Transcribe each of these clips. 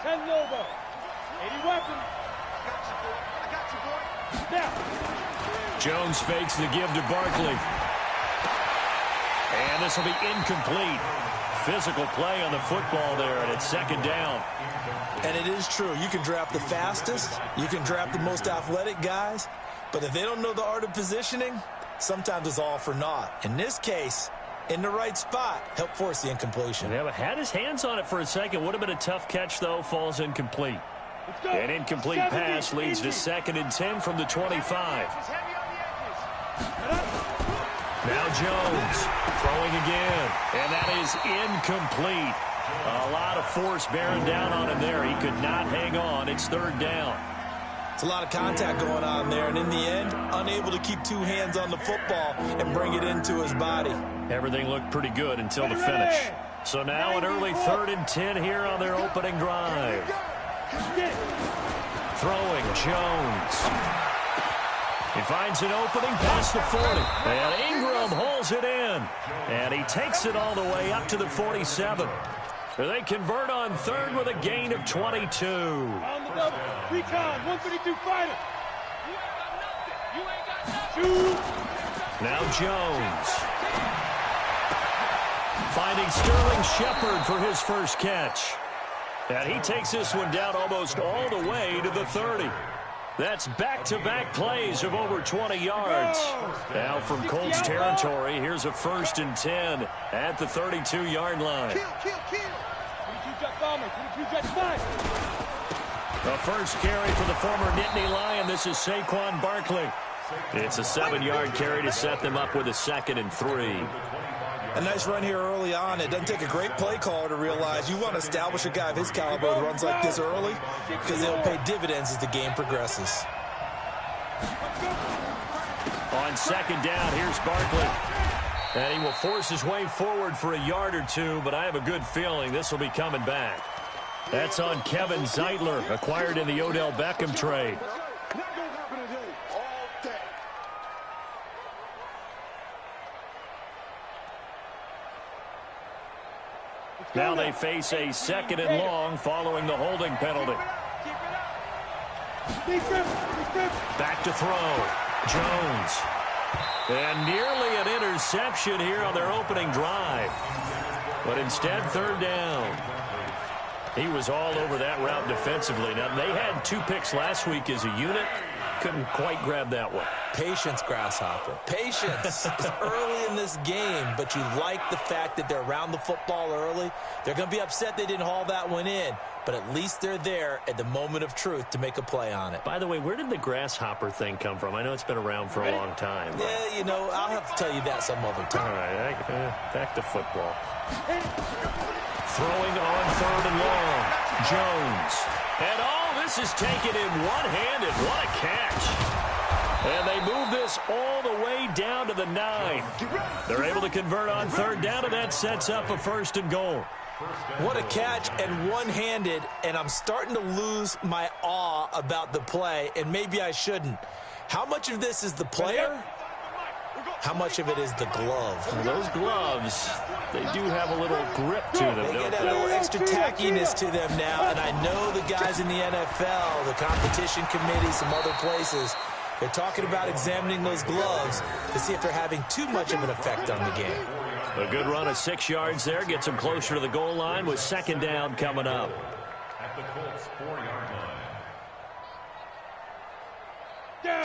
10 Nova. 80 weapons. I got you, boy. Now. Jones fakes the give to Barkley. And this will be incomplete. Physical play on the football there, and it's second down. And it is true. You can draft the fastest. You can draft the most athletic guys. But if they don't know the art of positioning, sometimes it's all for naught. In this case, in the right spot, help force the incompletion. Yeah, but had his hands on it for a second. Would have been a tough catch, though. Falls incomplete. An incomplete pass leads to 2nd and 10 from the 25. Now Jones throwing again, and that is incomplete. A lot of force bearing down on him there. He could not hang on. It's 3rd down. It's a lot of contact going on there, and in the end, unable to keep 2 hands on the football and bring it into his body. Everything looked pretty good until the finish. So now an early 3rd and 10 here on their opening drive. Throwing Jones. He finds an opening past the 40. And Ingram holds it in. And he takes it all the way up to the 47. They convert on 3rd with a gain of 22. On the double. Recon, 132 fighter. You ain't got nothing. Now Jones. Finding Sterling Shepard for his first catch. And he takes this one down almost all the way to the 30. That's back-to-back plays of over 20 yards. Now from Colts territory, here's a 1st and 10 at the 32-yard line. Kill. 22 jet bomber, 22 jet sniper. The first carry for the former Nittany Lion. This is Saquon Barkley. It's a 7-yard carry to set them up with a 2nd and 3. A nice run here early on. It doesn't take a great play caller to realize you want to establish a guy of his caliber who runs like this early because it'll pay dividends as the game progresses. On 2nd down, here's Barkley. And he will force his way forward for a yard or 2, but I have a good feeling this will be coming back. That's on Kevin Zeitler, acquired in the Odell Beckham trade. Now they face a 2nd and long following the holding penalty. Back to throw. Jones. And nearly an interception here on their opening drive. But instead, 3rd down. He was all over that route defensively. Now, they had 2 picks last week as a unit. Couldn't quite grab that one. Patience, Grasshopper. Patience. It's early in this game, but you like the fact that they're around the football early. They're going to be upset they didn't haul that one in, but at least they're there at the moment of truth to make a play on it. By the way, where did the Grasshopper thing come from? I know it's been around for a long time. Yeah, you know, I'll have to tell you that some other time. All right, back to football. Throwing on 3rd and long. Jones. And all this is taken in one-handed. What a catch. And they move this all the way down to the 9. They're able to convert on 3rd down, and that sets up a 1st and goal. What a catch and one-handed, and I'm starting to lose my awe about the play, and maybe I shouldn't. How much of this is the player? How much of it is the glove? Well, those gloves, they do have a little grip to them, They don't get a they? little extra tackiness to them now, and I know the guys in the NFL, the competition committee, some other places, they're talking about examining those gloves to see if they're having too much of an effect on the game. A good run of 6 yards there gets them closer to the goal line with 2nd down coming up. At the Colts 4-yard line.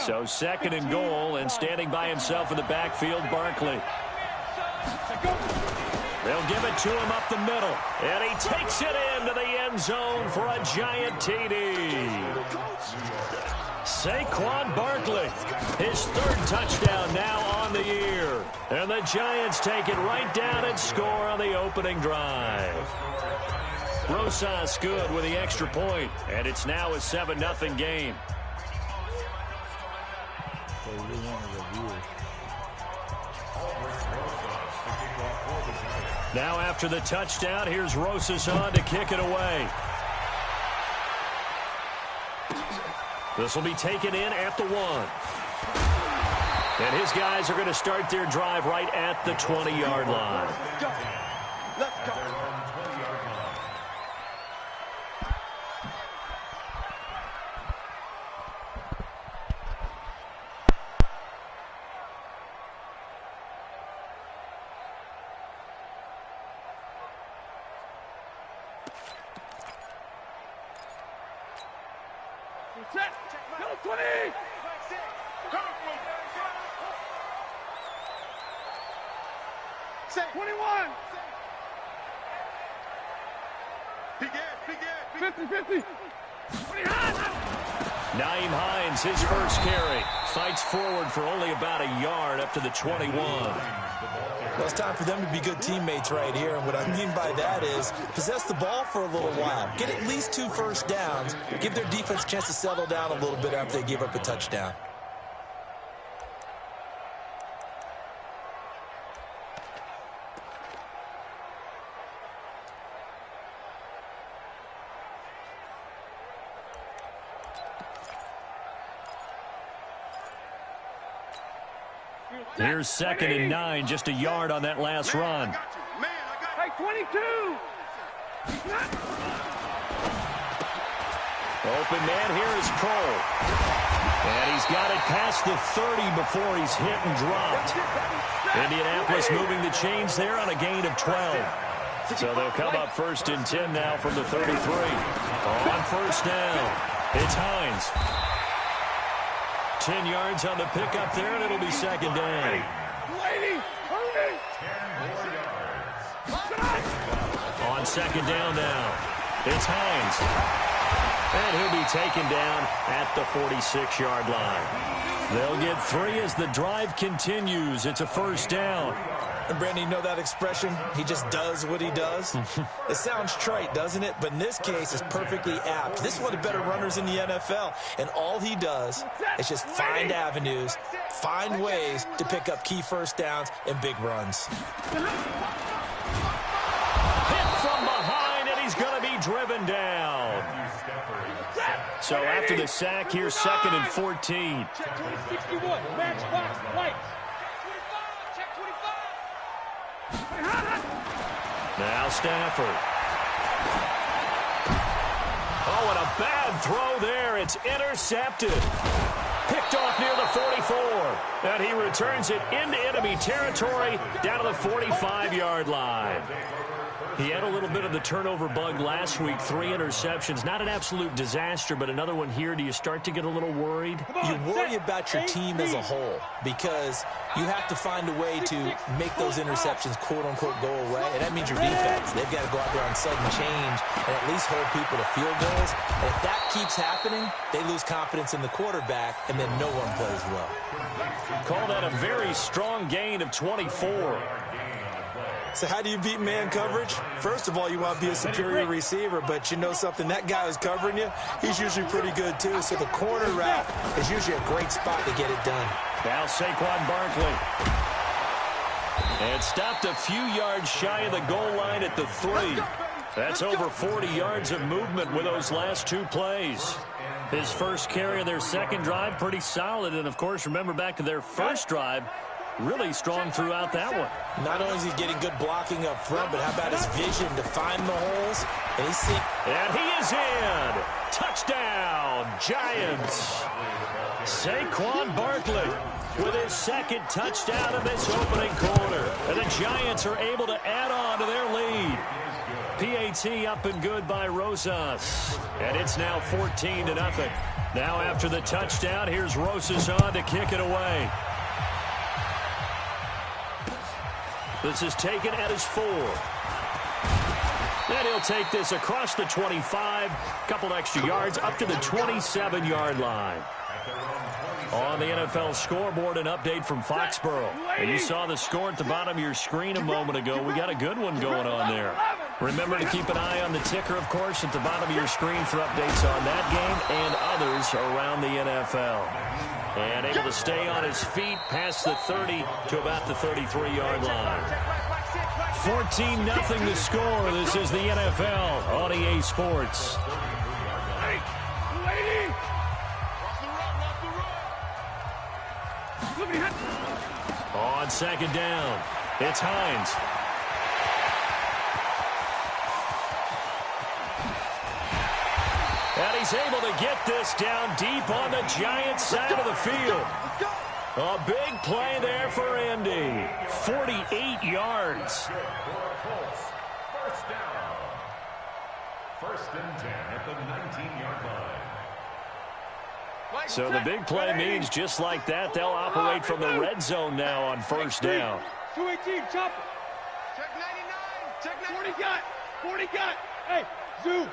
So 2nd and goal, and standing by himself in the backfield, Barkley. They'll give it to him up the middle, and he takes it into the end zone for a giant TD. Saquon Barkley, his 3rd touchdown now on the year. And the Giants take it right down and score on the opening drive. Rosas good with the extra point, and it's now a 7-0 game. Now after the touchdown, here's Rosas on to kick it away. This will be taken in at the 1. And his guys are going to start their drive right at the 20-yard line. 21. 50-50. Naeem Hines, his first carry, fights forward for only about a yard up to the 21. Well, it's time for them to be good teammates right here. And what I mean by that is possess the ball for a little while. Get at least 2 first downs. Give their defense a chance to settle down a little bit after they give up a touchdown. Here's 2nd and 9, just a yard on that last run. Hey, 22. Open man here is Cole. And he's got it past the 30 before he's hit and dropped. Indianapolis moving the chains there on a gain of 12. So they'll come up 1st and 10 now from the 33. On 1st down, it's Hines. 10 yards on the pickup there, and it'll be 2nd down. On 2nd down now, it's Hines. And he'll be taken down at the 46-yard line. They'll get 3 as the drive continues. It's a 1st down. And Brandon, you know that expression? He just does what he does. It sounds trite, doesn't it? But in this case, it's perfectly apt. This is one of the better runners in the NFL. And all he does is just find avenues, find ways to pick up key first downs and big runs. Hit from behind, and he's going to be driven down. So after the sack, here's 2nd and 14. Check 2061. Matchbox lights. Now Stafford. Oh, and a bad throw there. It's intercepted. Picked off near the 44. And he returns it into enemy territory down to the 45-yard line. He had a little bit of the turnover bug last week, 3 interceptions. Not an absolute disaster, but another one here. Do you start to get a little worried? You worry about your team as a whole because you have to find a way to make those interceptions, quote-unquote, go away. And that means your defense. They've got to go out there on sudden change and at least hold people to field goals. And if that keeps happening, they lose confidence in the quarterback, and then no one plays well. Call that a very strong gain of 24. So how do you beat man coverage? First of all, you want to be a superior receiver, but you know something, that guy who's covering you, he's usually pretty good too. So the corner route is usually a great spot to get it done. Now Saquon Barkley. And stopped a few yards shy of the goal line at the 3. That's over 40 yards of movement with those last 2 plays. His first carry of their second drive, pretty solid. And, of course, remember back to their first drive, really strong throughout that one. Not only is he getting good blocking up front, but how about his vision to find the holes? And he's seeing. And he is in. Touchdown, Giants. Saquon Barkley with his second touchdown of this opening quarter. And the Giants are able to add on to their lead. PAT up and good by Rosas. And it's now 14-0. Now after the touchdown, here's Rosas on to kick it away. This is taken at his 4. And he'll take this across the 25, couple extra yards, up to the 27-yard line. On the NFL scoreboard, an update from Foxborough. And you saw the score at the bottom of your screen a moment ago. We got a good one going on there. Remember to keep an eye on the ticker, of course, at the bottom of your screen for updates on that game and others around the NFL. And able to stay on his feet past the 30 to about the 33-yard line. 14-0 the score. This is the NFL on EA Sports. On second down, it's Hines. And he's able to get this down deep on the Giants side of the field. A big play there for Indy. 48 yards. First down. 1st and 10 at the 19-yard line. So the big play means just like that, they'll operate from the red zone now on 1st down. 218, chop. Check 99. Check 40 got. 40 got. Hey, Zoo.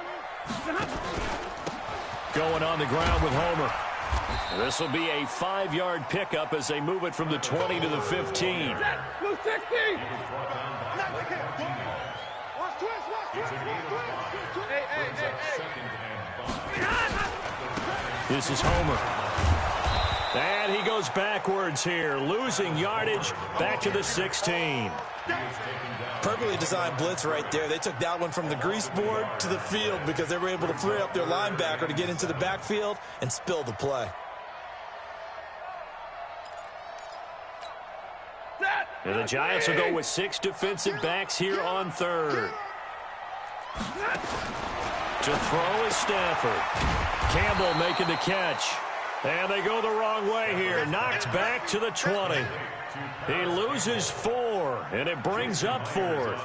Going on the ground with Homer. This will be a 5-yard pickup as they move it from the 20 to the 15. Move 16. Watch twist. Hey. This is Homer. And he goes backwards here, losing yardage back to the 16. Perfectly designed blitz right there. They took that one from the grease board to the field because they were able to free up their linebacker to get into the backfield and spill the play. And the Giants will go with 6 defensive backs here on third. To throw is Stafford. Campbell making the catch. And they go the wrong way here. Knocked back to the 20. He loses 4, and it brings up 4th.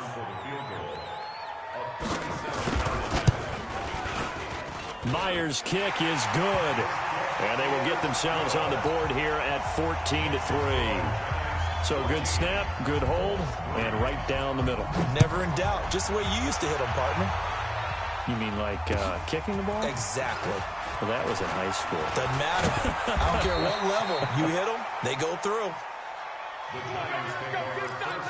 Myers' kick is good. And they will get themselves on the board here at 14-3. So good snap, good hold, and right down the middle. Never in doubt. Just the way you used to hit them, partner. You mean like kicking the ball? Exactly. Well, that was in high school. Doesn't matter. I don't care what level. You hit them, they go through. The Giants take over first down 10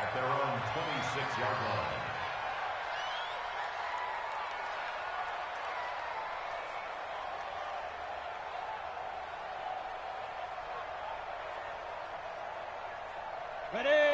at their own 26-yard line.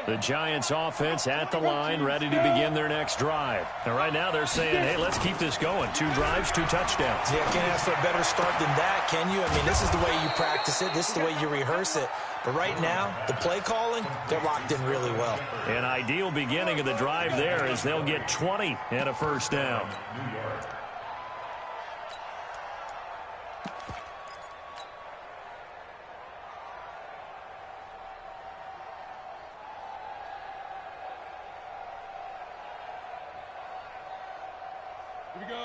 The Giants offense at the line, ready to begin their next drive. And right now they're saying, hey, let's keep this going. 2 drives, 2 touchdowns. Yeah, can't ask for a better start than that, can you? I mean, this is the way you practice it. This is the way you rehearse it. But right now, the play calling, they're locked in really well. An ideal beginning of the drive there as they'll get 20 and a first down.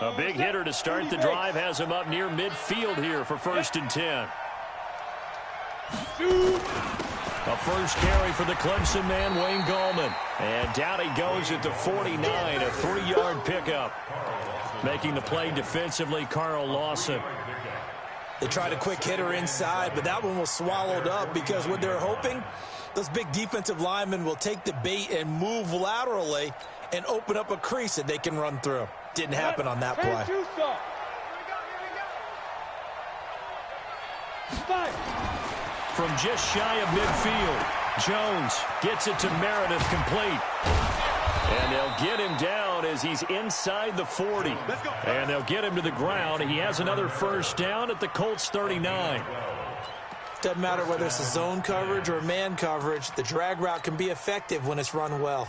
A big hitter to start the drive has him up near midfield here for 1st and 10. A first carry for the Clemson man, Wayne Gallman. And down he goes at the 49, a 3-yard pickup. Making the play defensively, Carl Lawson. They tried a quick hitter inside, but that one was swallowed up because what they're hoping, those big defensive linemen will take the bait and move laterally and open up a crease that they can run through. Didn't happen on that play. From just shy of midfield, Jones gets it to Meredith complete. And they'll get him down as he's inside the 40. And they'll get him to the ground. He has another first down at the Colts 39. Doesn't matter whether it's a zone coverage or man coverage, the drag route can be effective when it's run well.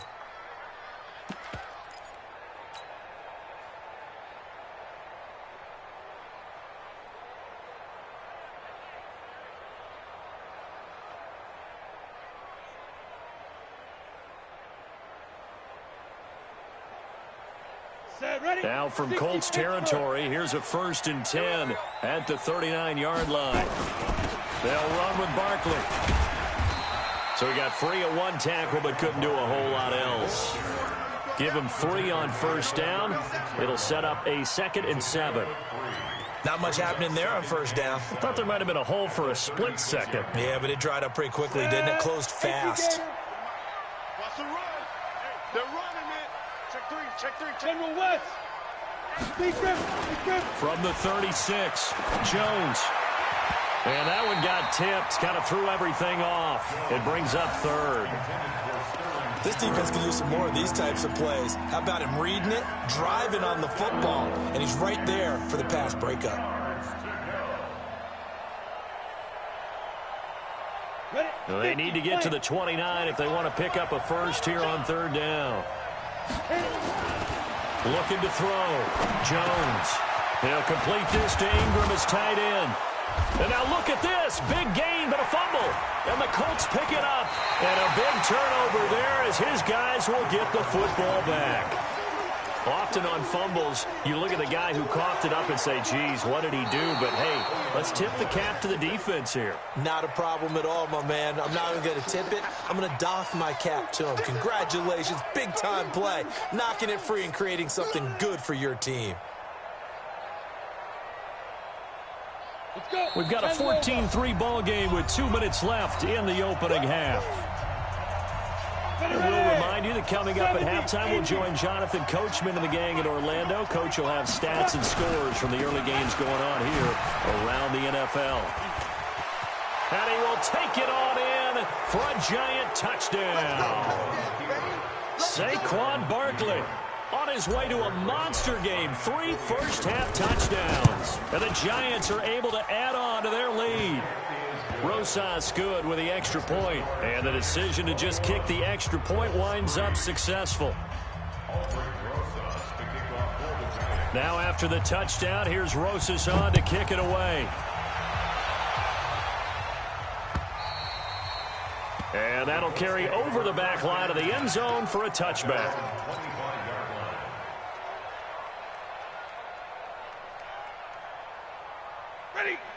Now from Colts territory, here's a 1st and 10 at the 39-yard line. They'll run with Barkley. So he got free of 1 tackle but couldn't do a whole lot else. Give him 3 on first down. It'll set up a 2nd and 7. Not much happening there on first down. I thought there might have been a hole for a split second. Yeah, but it dried up pretty quickly, didn't it? Closed fast. Watch the run. They're running it. Check 3. General West. From the 36, Jones. And that one got tipped, kind of threw everything off. It brings up 3rd. This defense can use some more of these types of plays. How about him reading it, driving on the football, and he's right there for the pass breakup. Well, they need to get to the 29 if they want to pick up a first here on 3rd down. Looking to throw. Jones. He'll complete this to Ingram as tight end. And now look at this. Big gain, but a fumble. And the Colts pick it up. And a big turnover there as his guys will get the football back. Often on fumbles, you look at the guy who coughed it up and say, geez, what did he do? But, hey, let's tip the cap to the defense here. Not a problem at all, my man. I'm not even going to tip it. I'm going to doff my cap to him. Congratulations. Big-time play. Knocking it free and creating something good for your team. We've got a 14-3 ball game with 2 minutes left in the opening half. And we'll remind you that coming up at halftime, we'll join Jonathan Coachman and the gang in Orlando. Coach will have stats and scores from the early games going on here around the NFL. And he will take it on in for a giant touchdown. Saquon Barkley on his way to a monster game. 3 first-half touchdowns. And the Giants are able to add on to their lead. Rosas good with the extra point. And the decision to just kick the extra point winds up successful. Now after the touchdown, here's Rosas on to kick it away. And that'll carry over the back line of the end zone for a touchback.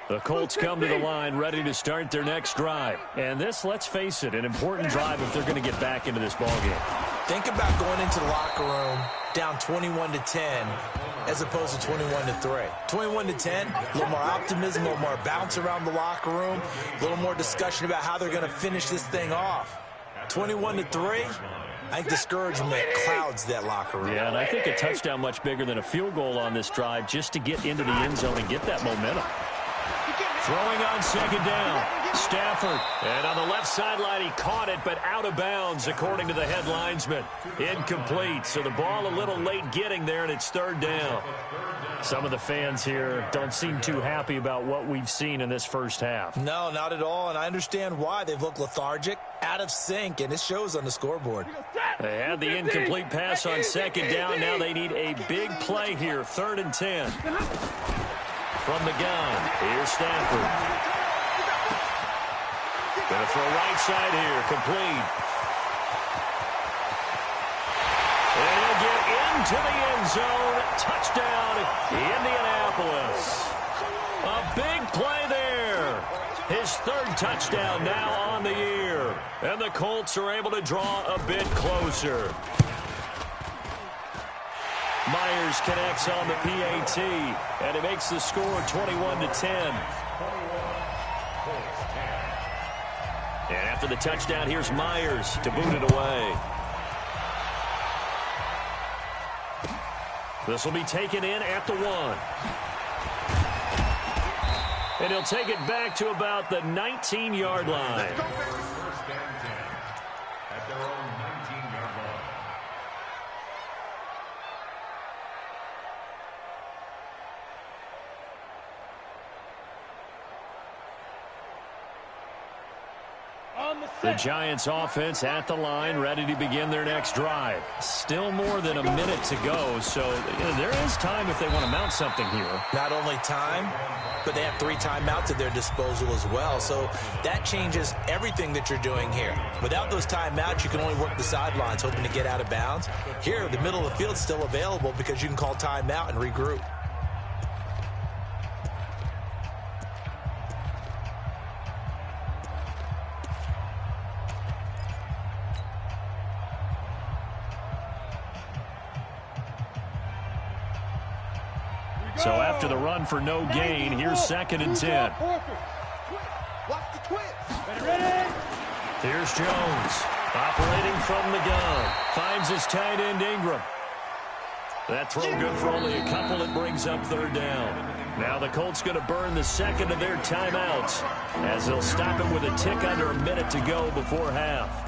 The Colts come to the line ready to start their next drive. And this, let's face it, an important drive if they're going to get back into this ballgame. Think about going into the locker room down 21-10 as opposed to 21-3. 21-10, a little more optimism, a little more bounce around the locker room, a little more discussion about how they're going to finish this thing off. 21-3, I think discouragement clouds that locker room. Yeah, and I think a touchdown much bigger than a field goal on this drive just to get into the end zone and get that momentum. Throwing on second down, Stafford. And on the left sideline, he caught it, but out of bounds, according to the head linesman. Incomplete, so the ball a little late getting there, and it's third down. Some of the fans here don't seem too happy about what we've seen in this first half. No, not at all, and I understand why. They've looked lethargic, out of sync, and it shows on the scoreboard. They had the incomplete pass on second down. Now they need a big play here, 3rd and 10. From the gun, here's Stafford. Gonna throw right side here, complete. And he'll get into the end zone. Touchdown, Indianapolis. A big play there. His 3rd touchdown now on the year. And the Colts are able to draw a bit closer. Myers connects on the PAT, and he makes the score 21-10. And after the touchdown, here's Myers to boot it away. This will be taken in at the 1. And he'll take it back to about the 19-yard line. First and 10 at their own 19-yard line. The Giants offense at the line, ready to begin their next drive. Still more than a minute to go, so there is time if they want to mount something here. Not only time, but they have 3 timeouts at their disposal as well, so that changes everything that you're doing here. Without those timeouts, you can only work the sidelines, hoping to get out of bounds. Here, the middle of the field is still available because you can call timeout and regroup. So after the run for no gain, here's 2nd and 10. Here's Jones, operating from the gun. Finds his tight end, Ingram. That throw good for only a couple. It brings up 3rd down. Now the Colts going to burn the 2nd of their timeouts as they'll stop it with a tick under a minute to go before half.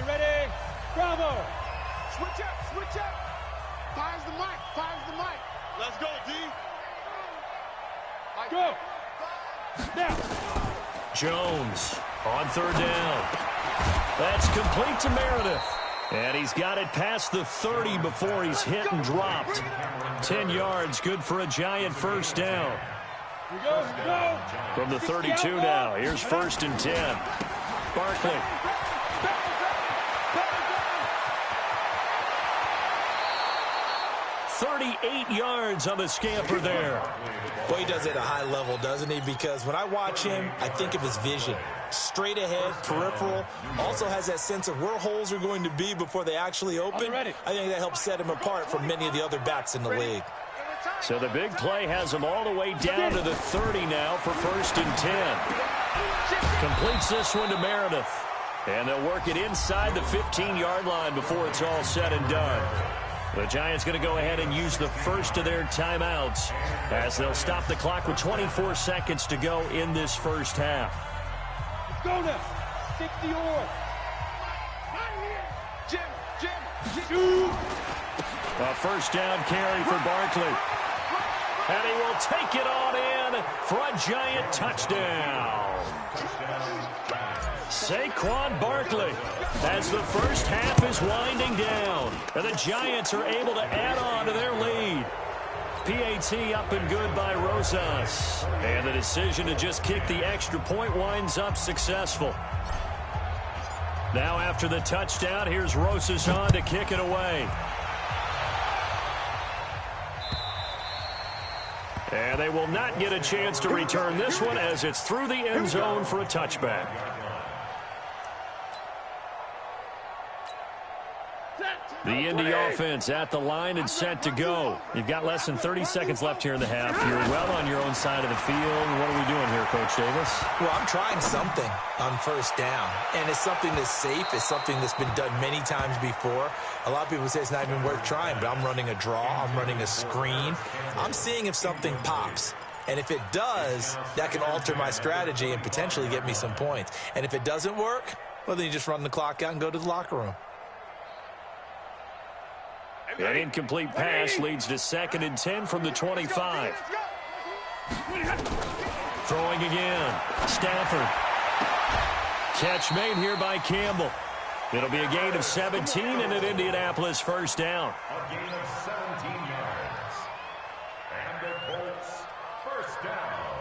Ready. Bravo. Switch up. Fires the mic. Let's go, D. Go. Now. Jones on third down. That's complete to Meredith. And he's got it past the 30 before he's hit and dropped. 10 yards, good for a Giant first down. From the 32 now, here's 1st and 10. Barkley. 38 yards on the scamper there. Well, he does it at a high level, doesn't he? Because when I watch him, I think of his vision. Straight ahead, peripheral. Also has that sense of where holes are going to be before they actually open. I think that helps set him apart from many of the other backs in the league. So the big play has him all the way down to the 30 now for 1st and 10. Completes this one to Meredith. And they'll work it inside the 15-yard line before it's all said and done. The Giants going to go ahead and use the first of their timeouts as they'll stop the clock with 24 seconds to go in this first half. Let's go now. 60 or. Jim. A first down carry for Barkley. And he will take it on in for a Giant touchdown. Saquon Barkley as the first half is winding down. And the Giants are able to add on to their lead. PAT up and good by Rosas. And the decision to just kick the extra point winds up successful. Now after the touchdown, here's Rosas on to kick it away. And they will not get a chance to return this one as it's through the end zone for a touchback. The Indy offense at the line and set to go. You've got less than 30 seconds left here in the half. You're well on your own side of the field. What are we doing here, Coach Davis? Well, I'm trying something on first down, and it's something that's safe. It's something that's been done many times before. A lot of people say it's not even worth trying, but I'm running a draw. I'm running a screen. I'm seeing if something pops. And if it does, that can alter my strategy and potentially get me some points. And if it doesn't work, well, then you just run the clock out and go to the locker room. An incomplete pass leads to 2nd and 10 from the 25. Throwing again. Stafford. Catch made here by Campbell. It'll be a gain of 17 and an Indianapolis first down. A gain of 17 yards. And the Colts first down.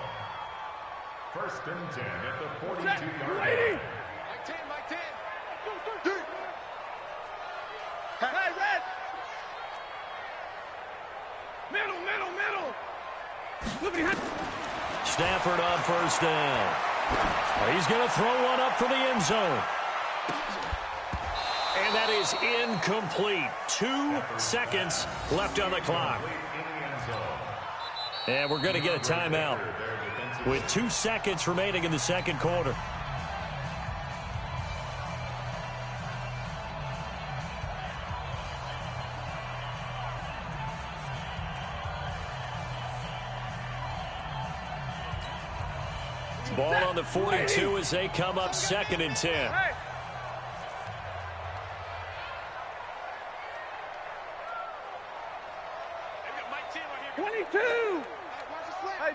1st and 10 at the 42-yard line. Mike 10. Hey, Red. Middle. Stafford on first down. He's going to throw one up for the end zone. And that is incomplete. 2 seconds left on the clock. And we're going to get a timeout with 2 seconds remaining in the second quarter. Ball on the 42 as they come up 2nd and 10. Hey,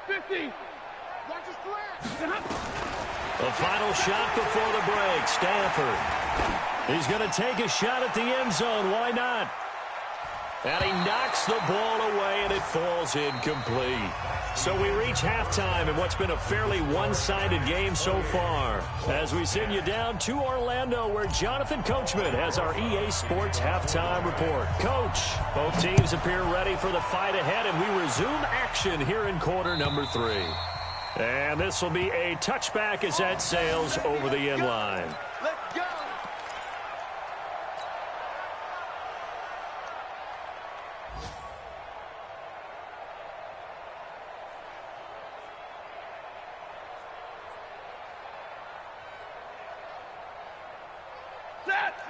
50. The final shot before the break. Stafford. He's going to take a shot at the end zone. Why not? And he knocks the ball away, and it falls incomplete. So we reach halftime in what's been a fairly one-sided game so far. As we send you down to Orlando, where Jonathan Coachman has our EA Sports halftime report. Coach, both teams appear ready for the fight ahead, and we resume action here in quarter number 3. And this will be a touchback as that sails over the end line. Let's go.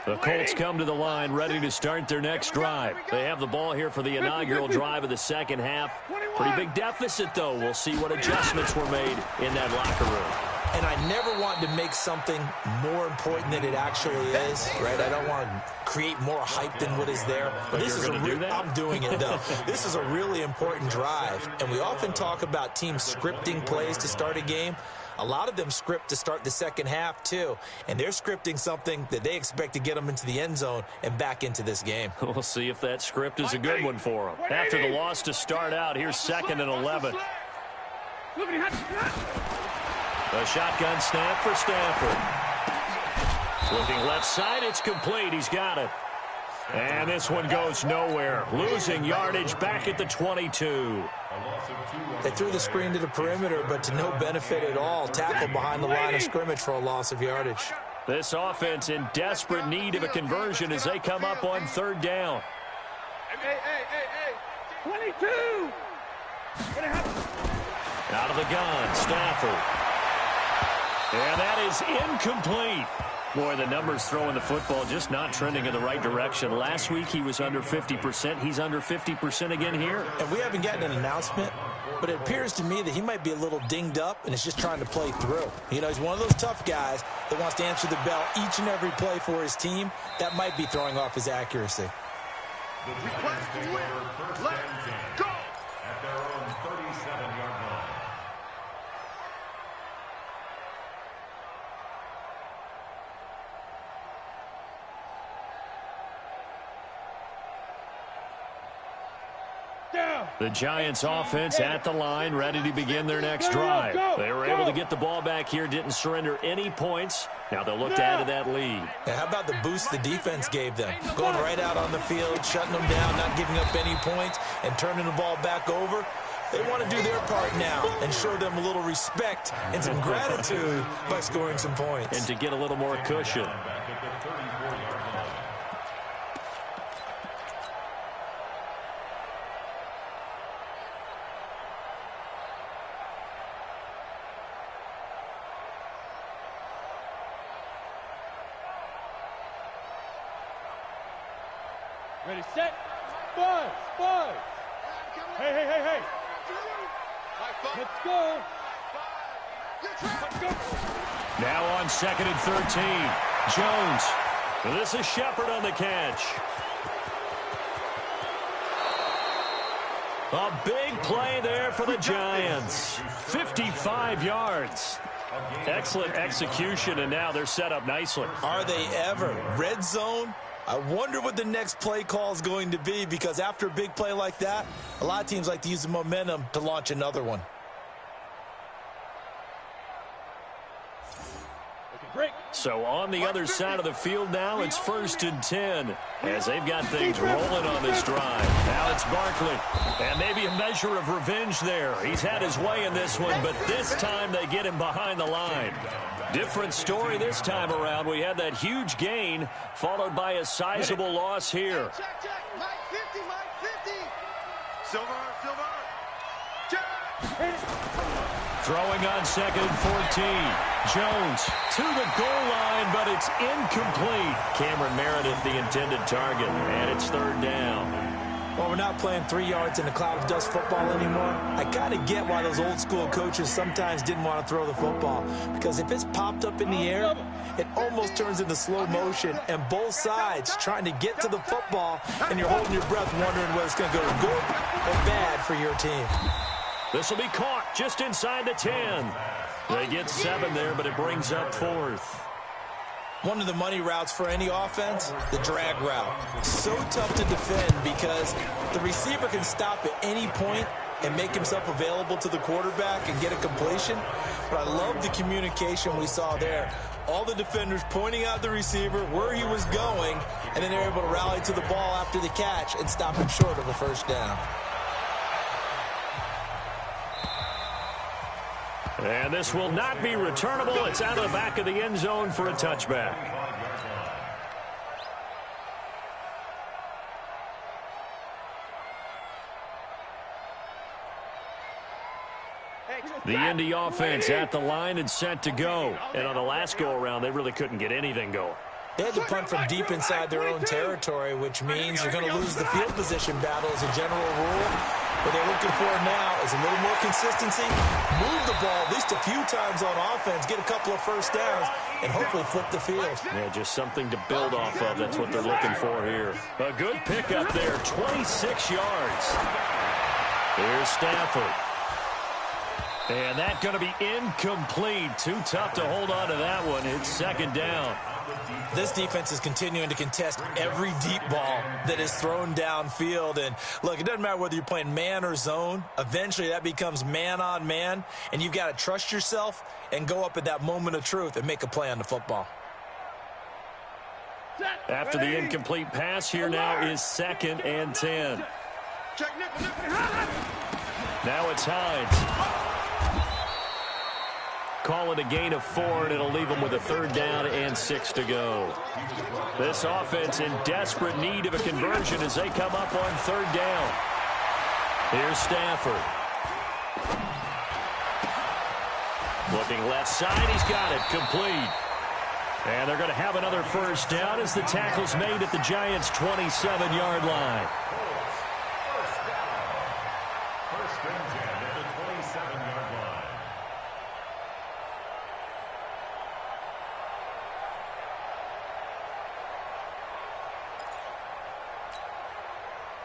The Colts come to the line ready to start their next drive. They have the ball here for the inaugural drive of the second half. Pretty big deficit, though. We'll see what adjustments were made in that locker room. And I never want to make something more important than it actually is, right? I don't want to create more hype than what is there. But this is I'm doing it, though. This is a really important drive. And we often talk about teams scripting plays to start a game. A lot of them script to start the second half, too. And they're scripting something that they expect to get them into the end zone and back into this game. We'll see if that script is a good one for them. After the loss to start out, here's 2nd and 11. A shotgun snap for Stafford. Looking left side, it's complete. He's got it. And this one goes nowhere. Losing yardage back at the 22. They threw the screen to the perimeter, but to no benefit at all. Tackled behind the line of scrimmage for a loss of yardage. This offense in desperate need of a conversion as they come up on 3rd down. Hey. 22. Out of the gun, Stafford. And that is incomplete. Boy, the numbers throwing the football just not trending in the right direction. Last week he was under 50%. He's under 50% again here. And we haven't gotten an announcement, but it appears to me that he might be a little dinged up and is just trying to play through. You know, he's one of those tough guys that wants to answer the bell each and every play for his team. That might be throwing off his accuracy. Request to win. Let's go. At their own 37-yard line. The Giants offense at the line, ready to begin their next drive. They were able to get the ball back here, didn't surrender any points. Now they'll look to add to that lead. Now, how about the boost the defense gave them? Going right out on the field, shutting them down, not giving up any points, and turning the ball back over. They want to do their part now and show them a little respect and some gratitude by scoring some points. And to get a little more cushion. Ready, set, buzz. Hey. Let's go. Now on 2nd and 13. Jones. This is Shepard on the catch. A big play there for the Giants. 55 yards. Excellent execution, and now they're set up nicely. Are they ever? Red zone? I wonder what the next play call is going to be, because after a big play like that, a lot of teams like to use the momentum to launch another one. So on the other side of the field now, it's 1st and 10 as they've got things rolling on this drive. Now it's Barkley, and maybe a measure of revenge there. He's had his way in this one, but this time they get him behind the line. Different story this time around. We had that huge gain followed by a sizable loss here. Check. Mike 50. Silver. Check. Throwing on 2nd and 14. Jones to the goal line, but it's incomplete. Cameron Meredith, the intended target, and it's 3rd down. Well, we're not playing 3 yards in a cloud of dust football anymore. I kind of get why those old school coaches sometimes didn't want to throw the football, because if it's popped up in the air, it almost turns into slow motion, and both sides trying to get to the football, and you're holding your breath wondering whether it's going to go good or bad for your team. This will be caught just inside the 10. They get 7 there, but it brings up 4th. One of the money routes for any offense, the drag route. So tough to defend because the receiver can stop at any point and make himself available to the quarterback and get a completion. But I love the communication we saw there. All the defenders pointing out the receiver, where he was going, and then they're able to rally to the ball after the catch and stop him short of a 1st down. And this will not be returnable. It's out of the back of the end zone for a touchback. The Indy offense at the line and set to go. And on the last go-around, they really couldn't get anything going. They had to punt from deep inside their own territory, which means you're going to lose the field position battle as a general rule. What they're looking for now is a little more consistency, move the ball at least a few times on offense, get a couple of 1st downs, and hopefully flip the field. Yeah, just something to build off of. That's what they're looking for here. A good pickup there, 26 yards. Here's Stafford. And that's going to be incomplete. Too tough to hold on to that one. It's second down. This defense is continuing to contest every deep ball that is thrown downfield. And, look, it doesn't matter whether you're playing man or zone. Eventually, that becomes man-on-man, and you've got to trust yourself and go up at that moment of truth and make a play on the football. After the incomplete pass, here now is 2nd and 10. Now it's Hines. Call it a gain of 4, and it'll leave them with a 3rd down and 6 to go. This offense in desperate need of a conversion as they come up on 3rd down. Here's Stafford. Looking left side, he's got it, complete. And they're going to have another 1st down as the tackle's made at the Giants' 27-yard line. First and 10 at the 27-yard line.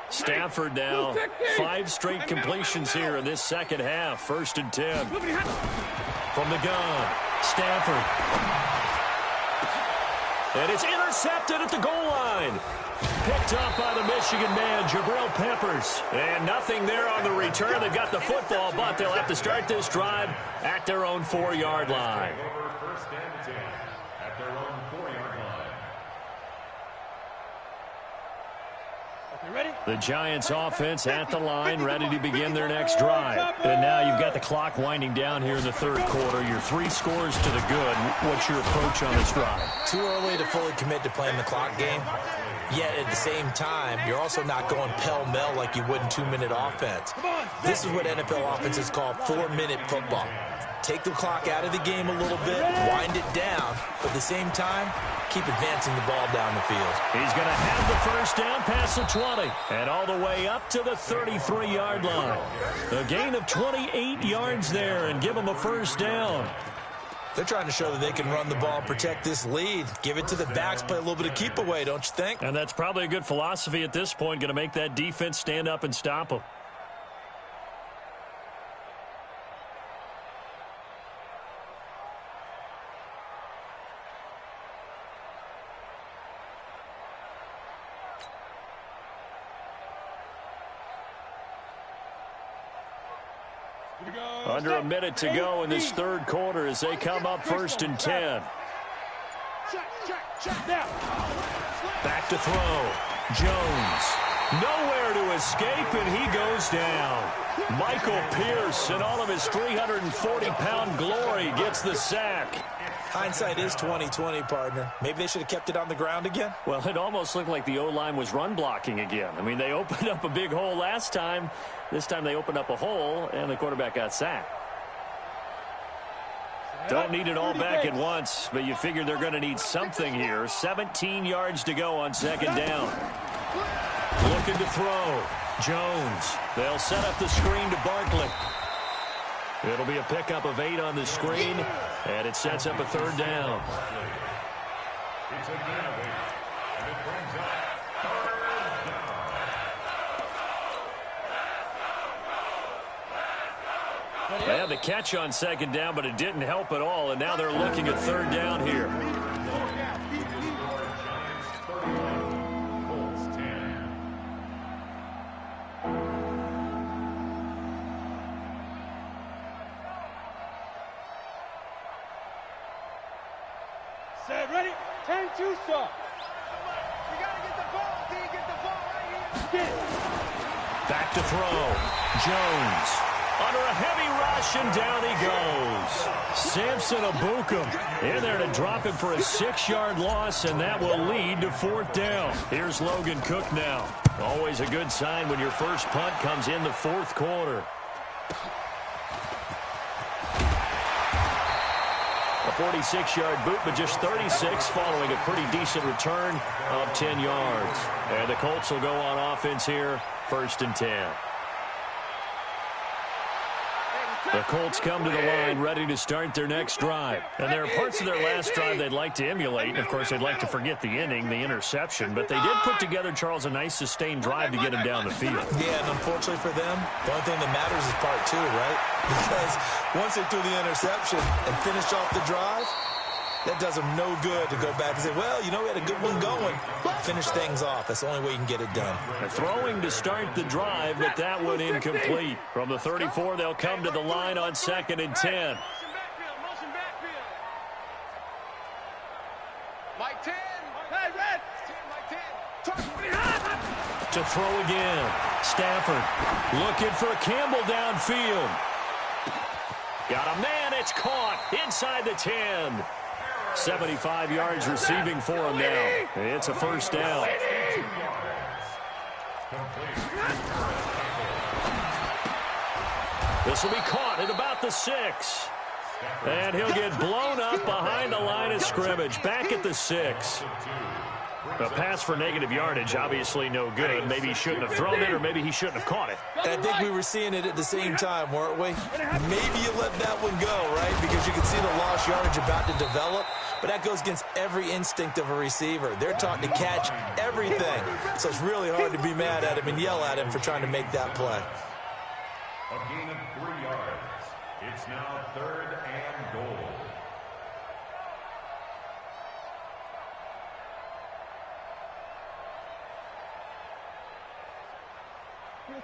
Stafford now, 5 straight completions here in this second half. 1st and 10. From the gun, Stafford. And it's intercepted at the goal line. Picked up by the Michigan man, Jabril Peppers. And nothing there on the return. They've got the football, but they'll have to start this drive at their own 4-yard line. First and 10 at their own 4-yard line. Ready? The Giants offense at the line, ready to begin their next drive. And now you've got the clock winding down here in the 3rd quarter. Your 3 scores to the good. What's your approach on this drive? Too early to fully commit to playing the clock game. Yet at the same time, you're also not going pell-mell like you would in 2-minute offense. This is what NFL offenses call 4-minute football. Take the clock out of the game a little bit, wind it down, but at the same time, keep advancing the ball down the field. He's going to have the 1st down past the 20 and all the way up to the 33-yard line. A gain of 28 yards there and give him a 1st down. They're trying to show that they can run the ball and protect this lead. Give it to the backs, play a little bit of keep away, don't you think? And that's probably a good philosophy at this point, going to make that defense stand up and stop them. Under a minute to go in this 3rd quarter as they come up 1st and 10. Back to throw. Jones. Nowhere to escape, and he goes down. Michael Pierce, in all of his 340-pound glory, gets the sack. Hindsight is 20/20, partner. Maybe they should have kept it on the ground again. Well, it almost looked like the O-line was run blocking again. I mean, they opened up a big hole last time. This time they opened up a hole, and the quarterback got sacked. Don't need it all back at once, but you figure they're going to need something here. 17 yards to go on 2nd down. Looking to throw. Jones. They'll set up the screen to Barkley. It'll be a pickup of 8 on the screen, and it sets up a 3rd down. It's a gain of 8, and it brings up 3rd down. They had the catch on 2nd down, but it didn't help at all, and now they're looking at 3rd down here. Set, ready? 10-2 start. You gotta get the ball, D. Get the ball right here. Back to throw. Jones. Under a heavy rush, and down he goes. Samson Abukum in there to drop him for a 6-yard loss, and that will lead to 4th down. Here's Logan Cook now. Always a good sign when your first punt comes in the 4th quarter. A 46-yard boot, but just 36 following a pretty decent return of 10 yards. And the Colts will go on offense here, 1st and 10. The Colts come to the line ready to start their next drive. And there are parts of their last drive they'd like to emulate. And, of course, they'd like to forget the inning, the interception. But they did put together, Charles, a nice sustained drive to get him down the field. Yeah, and unfortunately for them, the only thing that matters is part 2, right? Because once they threw the interception and finished off the drive, that does them no good to go back and say, well, you know, we had a good one going. Finish things off. That's the only way you can get it done. They're throwing to start the drive, but that one incomplete. From the 34, they'll come to the line on 2nd and 10. Mike 10. Hey, Red. Mike 10. To throw again. Stafford looking for Campbell downfield. Got a man. It's caught inside the 10. 75 yards receiving for him now. It's a first down. This will be caught at about the 6. And he'll get blown up behind the line of scrimmage. Back at the 6. A pass for negative yardage, obviously no good. Maybe he shouldn't have thrown it, or maybe he shouldn't have caught it. And I think we were seeing it at the same time, weren't we? Maybe you let that one go, right? Because you can see the lost yardage about to develop. But that goes against every instinct of a receiver. They're taught to catch everything. So it's really hard to be mad at him and yell at him for trying to make that play. A gain of 3 yards. It's now 3rd and goal.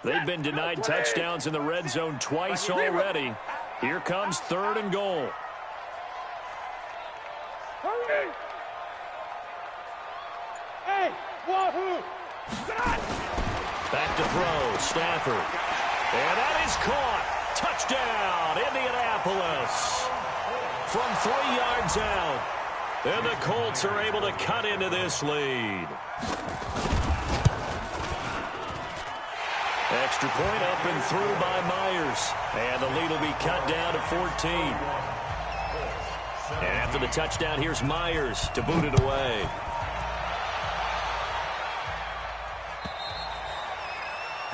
They've been denied touchdowns in the red zone twice already. Here comes 3rd and goal. Hurry! Hey, wahoo! Back to throw, Stafford. And that is caught. Touchdown, Indianapolis. From 3 yards out. And the Colts are able to cut into this lead. Extra point up and through by Myers. And the lead will be cut down to 14. And after the touchdown, here's Myers to boot it away.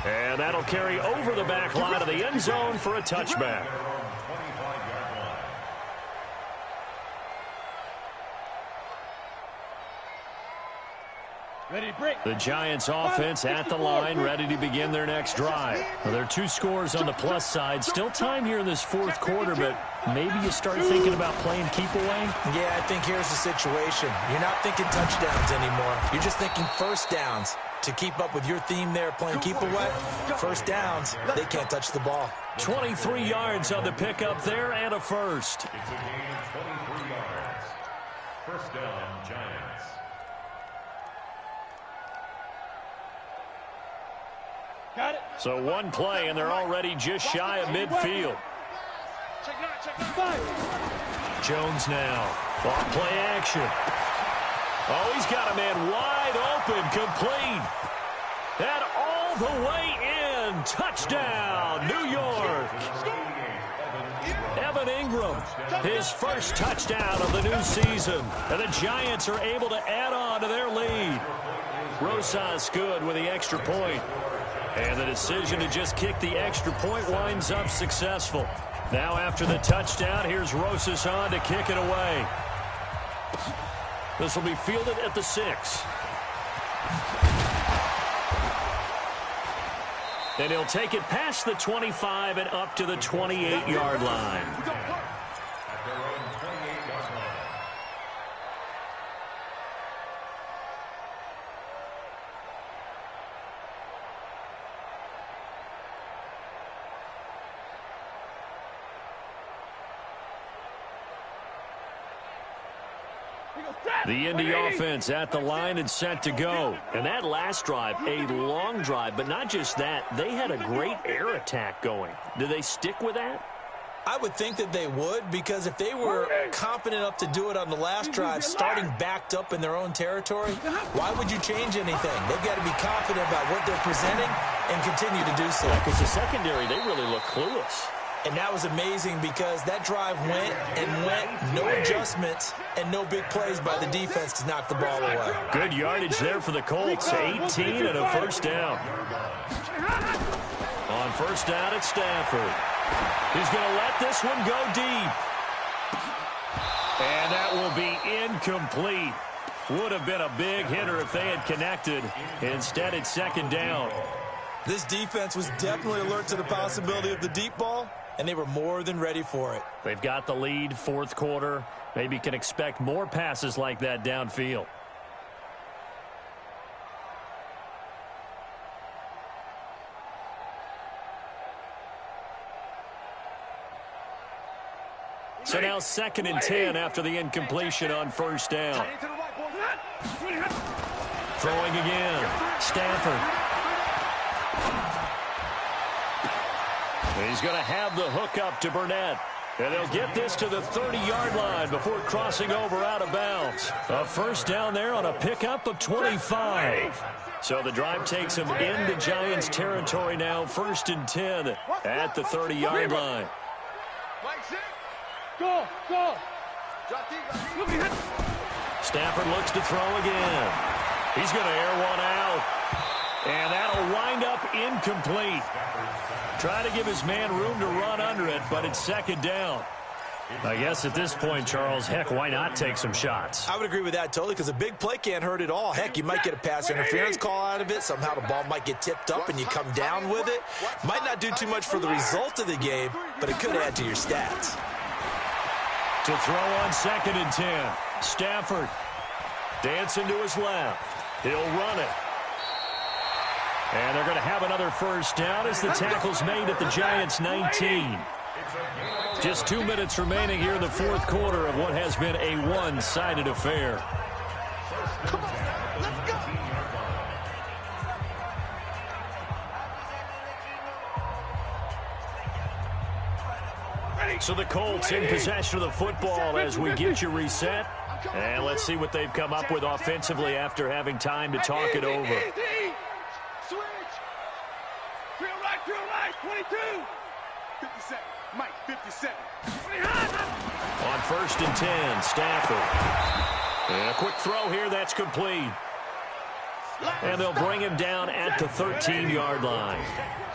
And that'll carry over the back line of the end zone for a touchback. The Giants offense at the line, ready to begin their next drive. Well, there are 2 scores on the plus side. Still time here in this 4th quarter, but maybe you start thinking about playing keep away? Yeah, I think here's the situation. You're not thinking touchdowns anymore. You're just thinking first downs. To keep up with your theme there, playing keep away, first downs, they can't touch the ball. 23 yards on the pickup there and a first. It's a gain of 23 yards. First down, Giants. Got it. So one play, and they're already just shy of midfield. Jones now. Off play action. Oh, he's got a man wide open, complete. And all the way in. Touchdown, New York. Evan Ingram, his first touchdown of the new season. And the Giants are able to add on to their lead. Rosas good with the extra point. And the decision to just kick the extra point winds up successful. Now after the touchdown, here's Rosas on to kick it away. This will be fielded at the 6. And he'll take it past the 25 and up to the 28-yard line. At their own 28-yard line. The Indy offense at the line and set to go. And that last drive, a long drive, but not just that. They had a great air attack going. Do they stick with that? I would think that they would, because if they were confident enough to do it on the last drive, starting backed up in their own territory, why would you change anything? They've got to be confident about what they're presenting and continue to do so. Because the secondary, they really look clueless. And that was amazing because that drive went and went, no adjustments and no big plays by the defense to knock the ball away. Good yardage there for the Colts, 18 and a first down. On first down, it's Stafford. He's going to let this one go deep. And that will be incomplete. Would have been a big hitter if they had connected. Instead, it's second down. This defense was definitely alert to the possibility of the deep ball, and they were more than ready for it. They've got the lead, fourth quarter. Maybe can expect more passes like that downfield. So now 2nd and 10 after the incompletion on first down. Throwing again. Stafford. He's going to have the hook up to Burnett. And they'll get this to the 30-yard line before crossing over out of bounds. A first down there on a pickup of 25. So the drive takes them into Giants territory now. 1st and 10 at the 30-yard line. Go, go. Stafford looks to throw again. He's going to air one out. And that'll wind up incomplete. Trying to give his man room to run under it, but it's second down. I guess at this point, Charles, heck, why not take some shots? I would agree with that totally, because a big play can't hurt at all. Heck, you might get a pass interference call out of it. Somehow the ball might get tipped up and you come down with it. Might not do too much for the result of the game, but it could add to your stats. To throw on 2nd and 10. Stafford dancing to his left. He'll run it. And they're going to have another first down as the tackle's made at the Giants' 19. Just 2 minutes remaining here in the fourth quarter of what has been a one-sided affair. Come on, let's go. So the Colts in possession of the football as we get you reset. And let's see what they've come up with offensively after having time to talk it over. Switch. Drill right, 22. 57. Mike, 57. On 1st and 10, Stafford. And a quick throw here, that's complete. And they'll bring him down at the 13-yard line.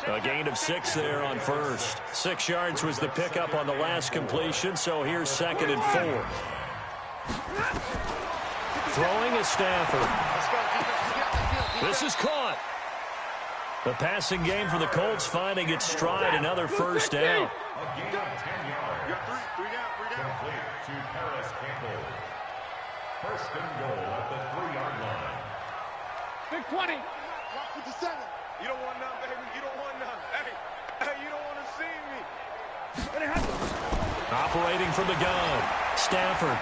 A gain of 6 there on first. 6 yards was the pickup on the last completion, so here's 2nd and 4. Throwing is Stafford. This is caught. The passing game for the Colts finding its stride, another first down. A gain of 10 yards. Three down. Complete to Paris Campbell. 1st and goal at the 3-yard line. Big 20. 57. You don't want none, baby. You don't want none. Hey, you don't want to see me. Operating from the gun. Stafford.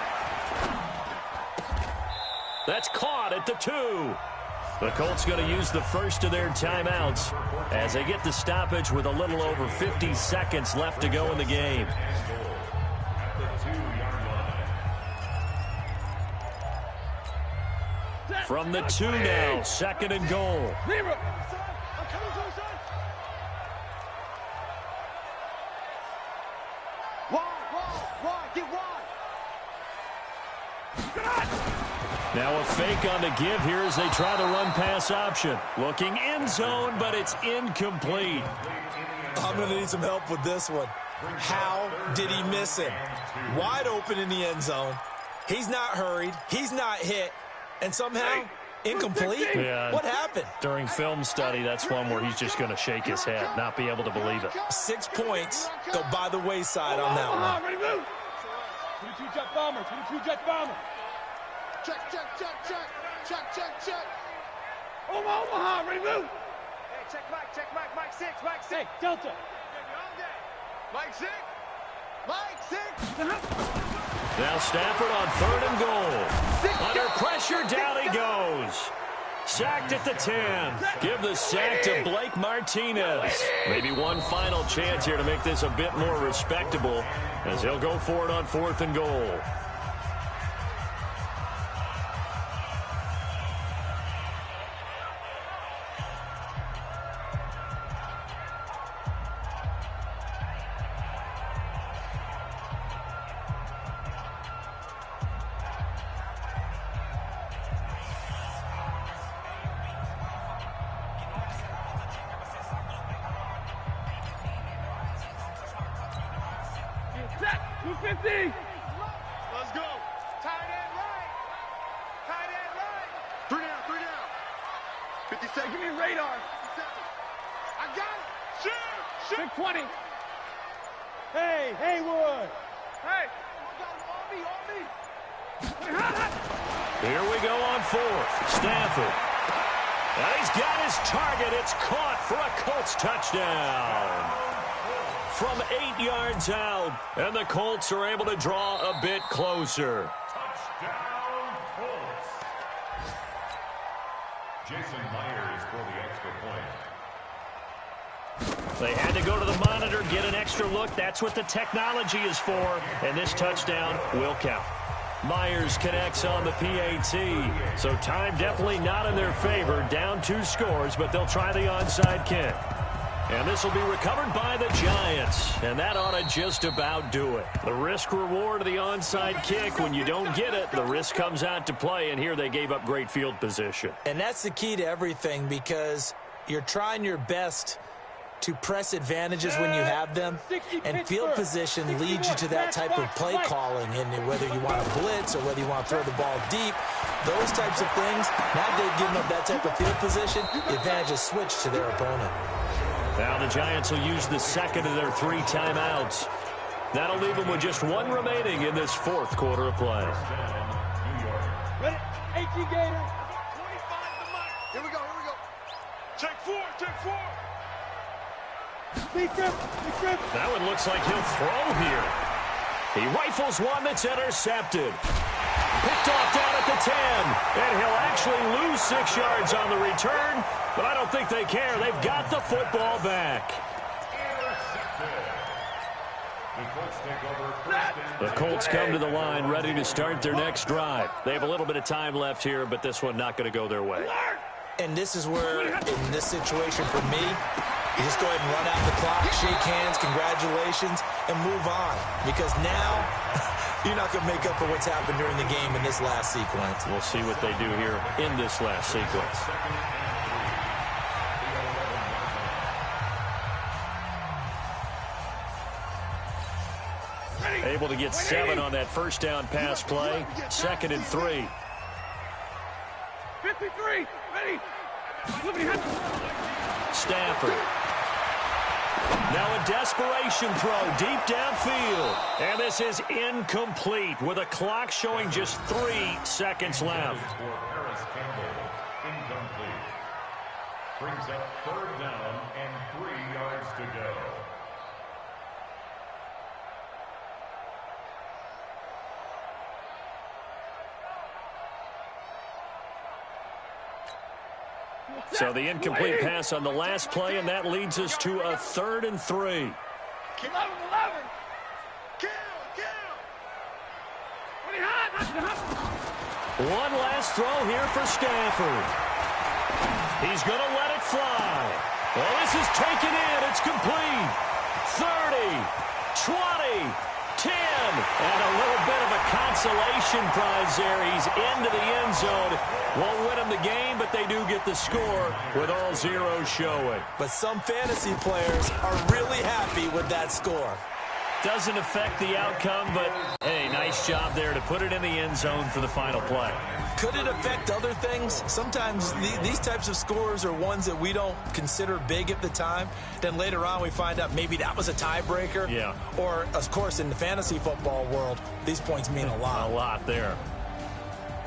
That's caught at the 2. The Colts going to use the first of their timeouts as they get the stoppage with a little over 50 seconds left to go in the game. From the 2 now, 2nd and goal. Now a fake on the give here as they try the run-pass option. Looking end zone, but it's incomplete. I'm going to need some help with this one. How did he miss him? Wide open in the end zone. He's not hurried. He's not hit. And somehow, incomplete? Yeah. What happened? During film study, that's one where he's just going to shake his head, not be able to believe it. 6 points go by the wayside on that one. Ready, move. 22 jet bomber. 22 jet bomber. Check. Omaha, ready, move. Hey, check Mike 6. Hey, Delta. Mike 6. Now Stafford on 3rd and goal. Under pressure, down he goes. Sacked at the 10. Give the sack to Blake Martinez. Maybe one final chance here to make this a bit more respectable as he'll go for it on 4th and goal. 50. Let's go. Tight end right. Tight end right. 3 down, 3 down. 50 seconds. Give me radar. 57. I got it. Shoot. Big 20. Hey, Haywood. Hey. On me. Here we go on fourth. Stafford. And he's got his target. It's caught for a Colts touchdown. From 8 yards out, and the Colts are able to draw a bit closer. Touchdown, Colts. Jason Myers for the extra point. They had to go to the monitor, get an extra look. That's what the technology is for, and this touchdown will count. Myers connects on the PAT, so time definitely not in their favor. Down 2 scores, but they'll try the onside kick. And this will be recovered by the Giants, and that ought to just about do it. The risk-reward of the onside kick, when you don't get it, the risk comes out to play, and here they gave up great field position. And that's the key to everything, because you're trying your best to press advantages when you have them, and field position leads you to that type of play calling, and whether you want to blitz or whether you want to throw the ball deep, those types of things, now they've given up that type of field position, the advantage is switched to their opponent. Now the Giants will use the second of their 3 timeouts. That'll leave them with just 1 remaining in this 4th quarter of play. Ready? 18 Gator. 25 to Mike. Here we go. Check 4. That one looks like he'll throw here. He rifles one that's intercepted. Picked off down at the 10. And he'll actually lose 6 yards on the return. But I don't think they care. They've got the football back. The Colts come to the line ready to start their next drive. They have a little bit of time left here, but this one not going to go their way. And this is where, in this situation for me, you just go ahead and run out the clock, shake hands, congratulations, and move on. Because now, you're not going to make up for what's happened during the game in this last sequence. We'll see what they do here in this last sequence. Able to get 7 on that first down pass play. 2nd and 3. 53. Ready. Stafford. Now a desperation throw deep downfield. And this is incomplete with a clock showing just 3 seconds left. Incomplete. Brings up 3rd down and 3 yards to go. So the incomplete pass on the last play, and that leads us to a 3rd and 3. 11. Kill. One last throw here for Stafford. He's going to let it fly. Well, this is taken in. It's complete. 30, 20, 10. And a little bit of a consolation prize there. He's into the end zone. Won't win him the game, but they do get the score with all zeros showing. But some fantasy players are really happy with that score. Doesn't affect the outcome, but, hey, nice job there to put it in the end zone for the final play. Could it affect other things? Sometimes these types of scores are ones that we don't consider big at the time. Then later on we find out maybe that was a tiebreaker. Yeah. Or, of course, in the fantasy football world, these points mean a lot. A lot there.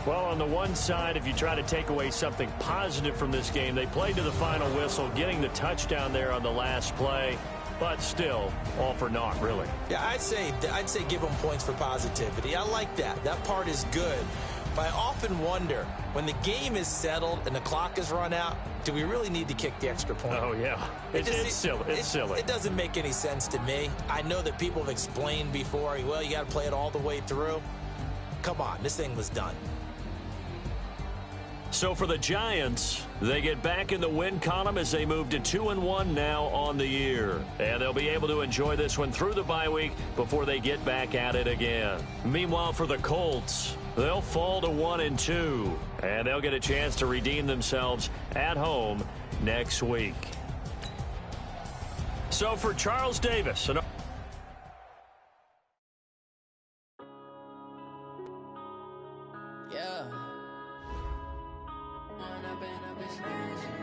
Well, on the one side, if you try to take away something positive from this game, they played to the final whistle, getting the touchdown there on the last play. But still, all for naught, really. Yeah, I'd say give them points for positivity. I like that. That part is good. But I often wonder, when the game is settled and the clock is run out, do we really need to kick the extra point? Oh, yeah. It's silly. It's silly. It doesn't make any sense to me. I know that people have explained before, well, you got to play it all the way through. Come on, this thing was done. So for the Giants, they get back in the win column as they move to 2-1 now on the year. And they'll be able to enjoy this one through the bye week before they get back at it again. Meanwhile, for the Colts, they'll fall to 1-2. And they'll get a chance to redeem themselves at home next week. So for Charles Davis, Yeah. One up and up is magic.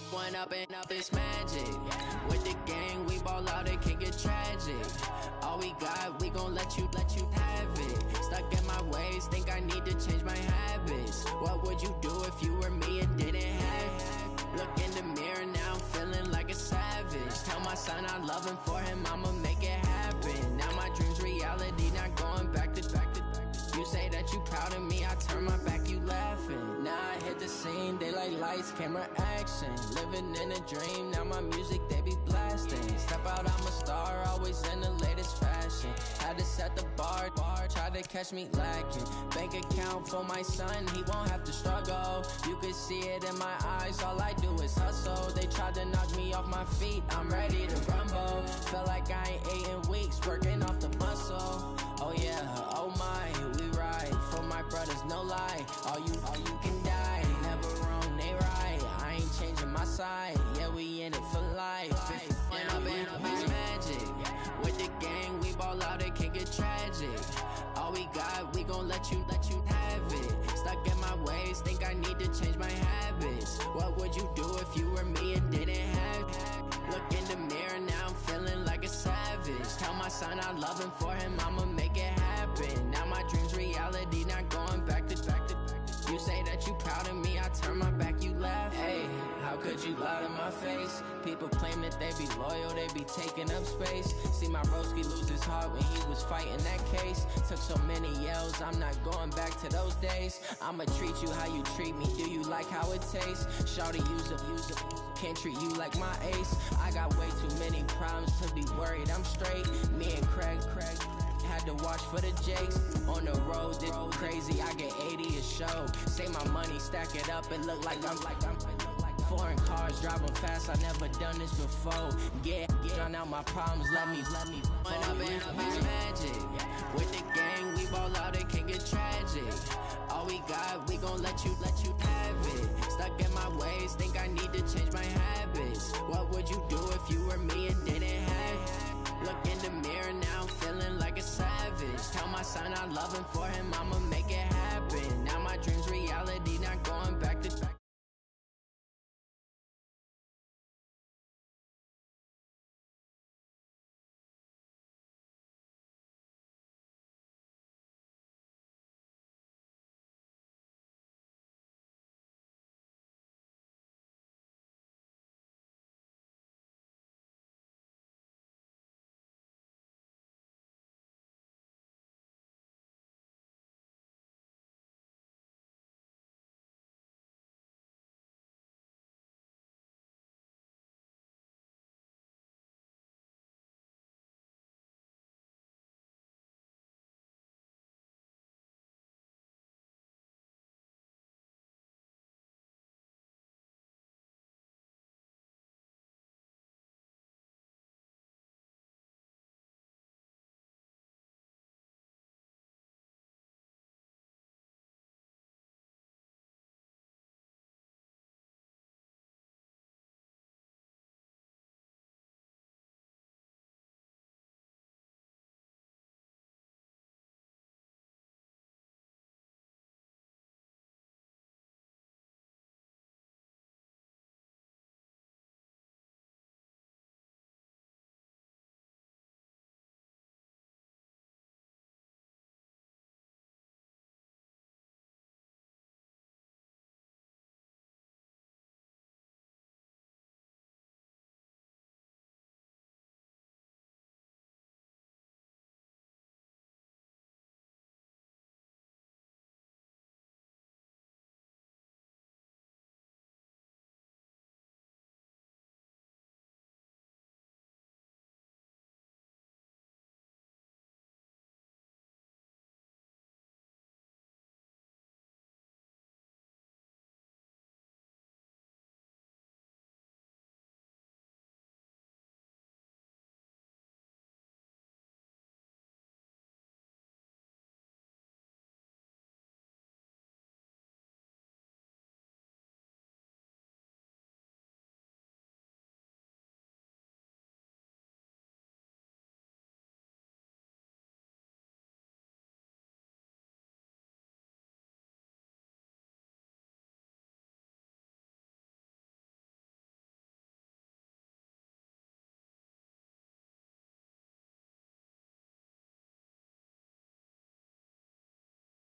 One up and up is magic. With the gang, we ball out, it can get tragic. All we got, we gon' let you have it. Stuck in my ways, think I need to change my habits. What would you do if you were me and didn't have it? Look in the mirror now, I'm feeling like a savage. Tell my son I love him, for him I'ma make it happen. Now my dream's reality, not going back to. You say that you proud of me, I turn my back, you laughing. Now I hit the scene, they like lights, camera, action. Living in a dream, now my music, they be blasting. Step out, I'm a star, always in the latest fashion. Had to set the bar, try to catch me lacking. Bank account for my son, he won't have to struggle. You can see it in my eyes, all I do is hustle. They tried to knock me off my feet, I'm ready to rumble. Feel like I ain't ate in weeks, working off the muscle. Oh yeah, oh my, we ride for my brothers, no lie. All you can die, never wrong, they right. I ain't changing my side, yeah, we in it for life. When up and up is magic. With the gang, we ball out, it can get tragic. All we got, we gon' let you have it. Stuck in my ways, think I need to change my habits. What would you do if you were me and didn't have it? Look in the mirror now, I'm feeling like a savage. Tell my son I love him, for him I'ma make it happen. Now my dream's reality, not going back to. You say that you proud of me, I turn my back, you laugh. Hey, how could you lie to my face? People claim that they be loyal, they be taking up space. See my broski lose his heart when he was fighting that case. Took so many yells, I'm not going back to those days. I'ma treat you how you treat me, do you like how it tastes? Shawty, use up, can't treat you like my ace. I got way too many problems to be worried, I'm straight. Me and Craig had to watch for the Jakes. On the road, this crazy, I get 80 a show. Say my money, stack it up, it look like I'm foreign cars, driving fast, I never done this before. Get drown out my problems, let me One up and up is magic. With the gang, we ball out, it can get tragic. All we got, we gon' let you have it. Stuck in my ways, think I need to change my habits. What would you do if you were me and didn't have it? Look in the mirror now, I'm feeling like a savage. Tell my son I love him, for him I'ma make